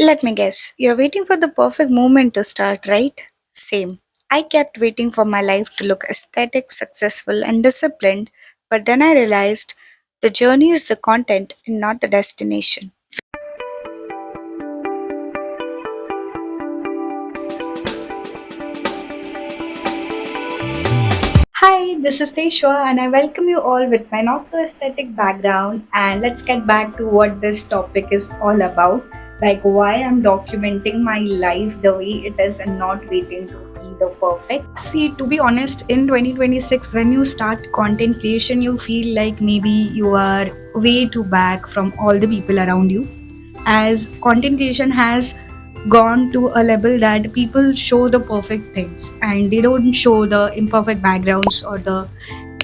Let me guess, you're waiting for the perfect moment to start, right? Same. I kept waiting for my life to look aesthetic, successful, and disciplined, but then I realized the journey is the content and not the destination. Hi, this is Teshwa, and I welcome you all with my not so aesthetic background. And let's get back to what this topic is all about, like why I'm documenting my life the way it is and not waiting to be the perfect. See, to be honest, in 2026, when you start content creation, you feel like maybe you are way too back from all the people around you, as content creation has gone to a level that people show the perfect things and they don't show the imperfect backgrounds or the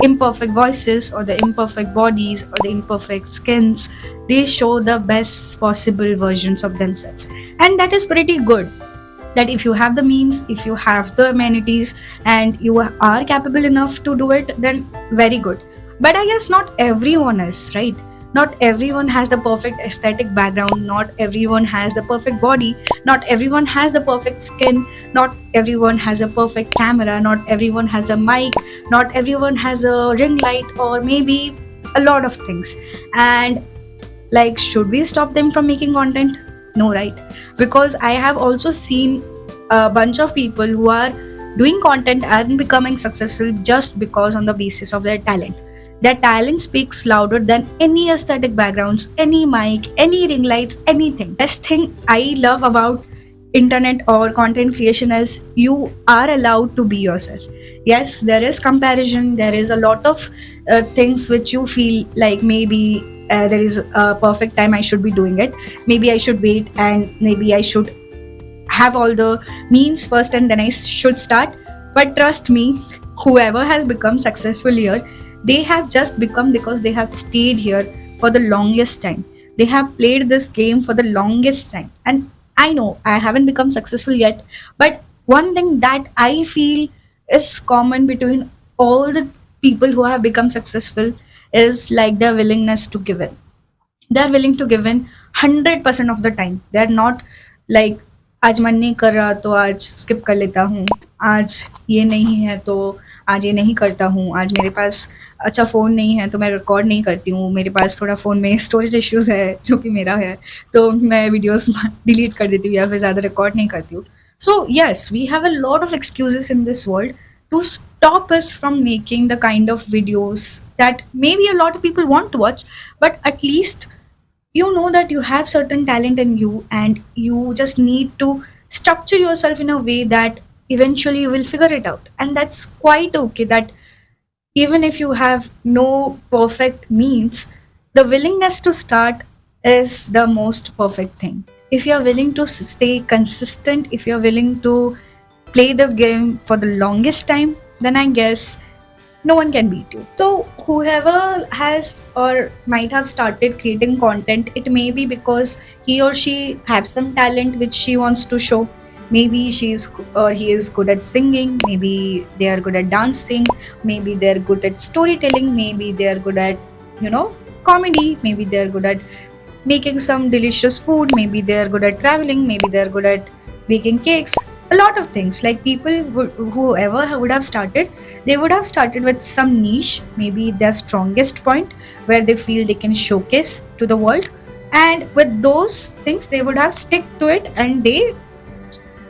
imperfect voices or the imperfect bodies or the imperfect skins. They show the best possible versions of themselves, and that is pretty good. That if you have the means, if you have the amenities, and you are capable enough to do it, then very good. But I guess not everyone is, right? Not everyone has the perfect aesthetic background, not everyone has the perfect body, not everyone has the perfect skin, not everyone has a perfect camera, not everyone has a mic, not everyone has a ring light, or maybe a lot of things. And like, should we stop them from making content? No, right? Because I have also seen a bunch of people who are doing content and becoming successful just because on the basis of their talent. Their talent speaks louder than any aesthetic backgrounds, any mic, any ring lights, anything. Best thing I love about internet or content creation is you are allowed to be yourself. Yes, there is comparison, there is a lot of things which you feel like maybe there is a perfect time I should be doing it. Maybe I should wait and maybe I should have all the means first and then I should start. But trust me, whoever has become successful here, they have just become because they have stayed here for the longest time. They have played this game for the longest time. And I know I haven't become successful yet, but one thing that I feel is common between all the people who have become successful is like their willingness to give in. They're willing to give in 100% of the time. They're not like आज मन नहीं कर रहा तो आज skip कर लेता हूँ, आज ये नहीं है तो आज ये नहीं करता हूँ, आज मेरे पास अच्छा फ़ोन नहीं है तो मैं रिकॉर्ड नहीं करती हूँ, मेरे पास थोड़ा फ़ोन में स्टोरेज इश्यूज़ है जो कि मेरा है, तो मैं वीडियोस डिलीट कर देती हूँ या फिर ज़्यादा रिकॉर्ड नहीं करती हूँ. So yes, we have a lot of excuses in this world to stop us from making the kind of videos that maybe a lot of people want to watch, but at least you know that you have certain talent in you and you just need to structure yourself in a way that eventually you will figure it out. And that's quite okay. That even if you have no perfect means, the willingness to start is the most perfect thing. If you're willing to stay consistent, if you're willing to play the game for the longest time, then I guess no one can beat you. So, whoever has or might have started creating content, it may be because he or she have some talent which she wants to show. Maybe she's or he is good at singing, maybe they are good at dancing, maybe they're good at storytelling, maybe they're good at, you know, comedy, maybe they're good at making some delicious food, maybe they're good at traveling, maybe they're good at baking cakes, a lot of things. Like people whoever would have started, they would have started with some niche, maybe their strongest point where they feel they can showcase to the world, and with those things they would have stick to it and they,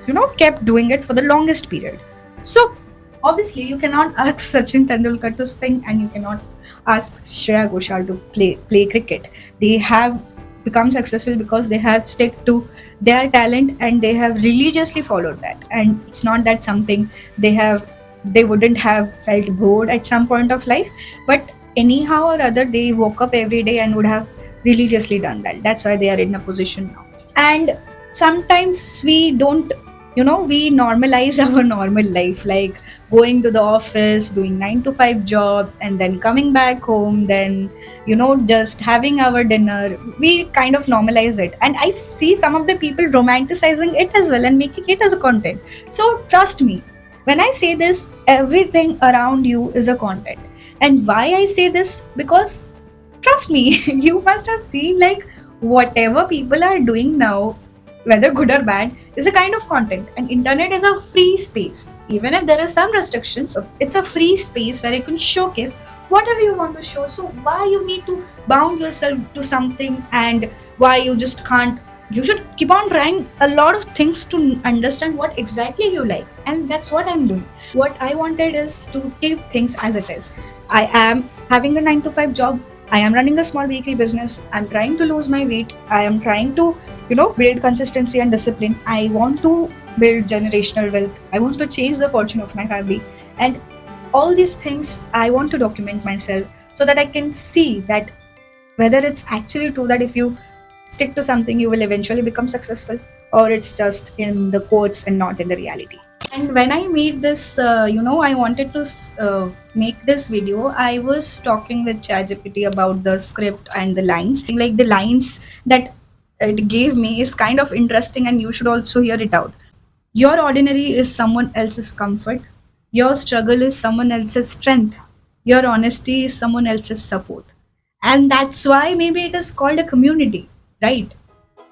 you know, kept doing it for the longest period. So obviously you cannot ask Sachin Tendulkar to sing and you cannot ask Shreya Ghoshal to play cricket. They have become successful because they have stick to their talent and they have religiously followed that. And it's not that something they have, they wouldn't have felt bored at some point of life, but anyhow or other they woke up every day and would have religiously done that. That's why they are in a position now. And sometimes we don't, you know, we normalize our normal life, like going to the office, doing 9 to 5 job, and then coming back home, then, you know, just having our dinner. We kind of normalize it, and I see some of the people romanticizing it as well and making it as a content. So trust me when I say this, everything around you is a content. And why I say this, because trust me, you must have seen like whatever people are doing now, whether good or bad, is a kind of content. And internet is a free space. Even if there are some restrictions, it's a free space where you can showcase whatever you want to show. So why you need to bound yourself to something, and why you just can't? You should keep on trying a lot of things to understand what exactly you like. And that's what I'm doing. What I wanted is to keep things as it is. I am having a 9 to 5 job. I am running a small bakery business. I'm trying to lose my weight. I am trying to, build consistency and discipline. I want to build generational wealth. I want to change the fortune of my family. And all these things I want to document myself, so that I can see that whether it's actually true that if you stick to something, you will eventually become successful, or it's just in the quotes and not in the reality. And when I made this, I wanted to make this video. I was talking with ChatGPT about the script and the lines. Like the lines that it gave me is kind of interesting, and you should also hear it out. Your ordinary is someone else's comfort. Your struggle is someone else's strength. Your honesty is someone else's support. And that's why maybe it is called a community, right?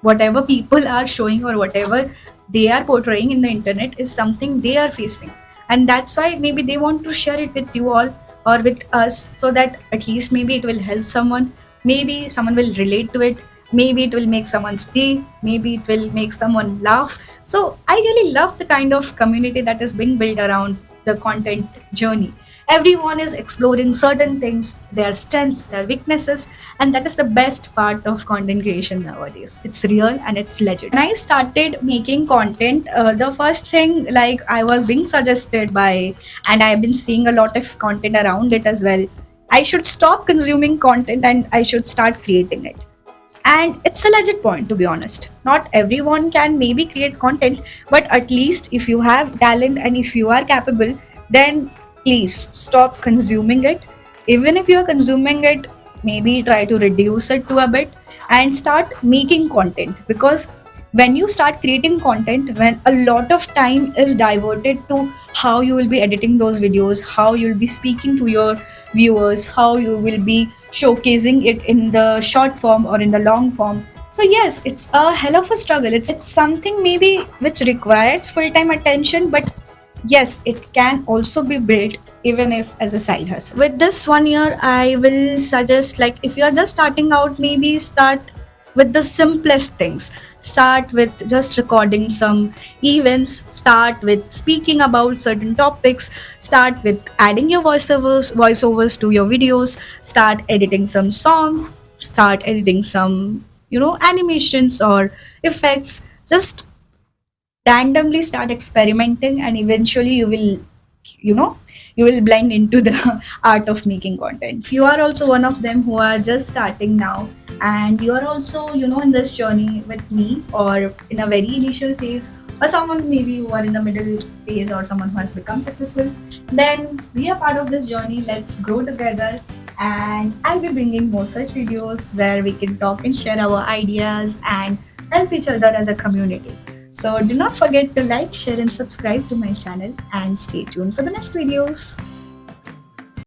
Whatever people are showing or whatever they are portraying in the internet is something they are facing. And that's why maybe they want to share it with you all or with us, so that at least maybe it will help someone. Maybe someone will relate to it. Maybe it will make someone's day. Maybe it will make someone laugh. So I really love the kind of community that is being built around the content journey. Everyone is exploring certain things, their strengths, their weaknesses, and that is the best part of content creation nowadays. It's real and it's legit. When I started making content, the first thing, like, I was being suggested by, and I've been seeing a lot of content around it as well. I should stop consuming content and I should start creating it. And it's a legit point, to be honest. Not everyone can maybe create content, but at least if you have talent and if you are capable, then please stop consuming it. Even if you are consuming it, maybe try to reduce it to a bit and start making content. Because when you start creating content, when a lot of time is diverted to how you will be editing those videos, how you will be speaking to your viewers, how you will be showcasing it in the short form or in the long form. So yes, it's a hell of a struggle. It's something maybe which requires full-time attention, but yes, it can also be built even if as a side hustle. With this 1 year, I will suggest, like, if you are just starting out, maybe start with the simplest things. Start with just recording some events, start with speaking about certain topics, start with adding your voiceovers to your videos, start editing some songs, start editing some, animations or effects. Just randomly start experimenting, and eventually you know you will blend into the art of making content. If you are also one of them who are just starting now, and you are also, in this journey with me, or in a very initial phase, or someone maybe who are in the middle phase, or someone who has become successful, then be a part of this journey. Let's grow together. And I'll be bringing more such videos where we can talk and share our ideas and help each other as a community. So do not forget to like, share, and subscribe to my channel, and stay tuned for the next videos.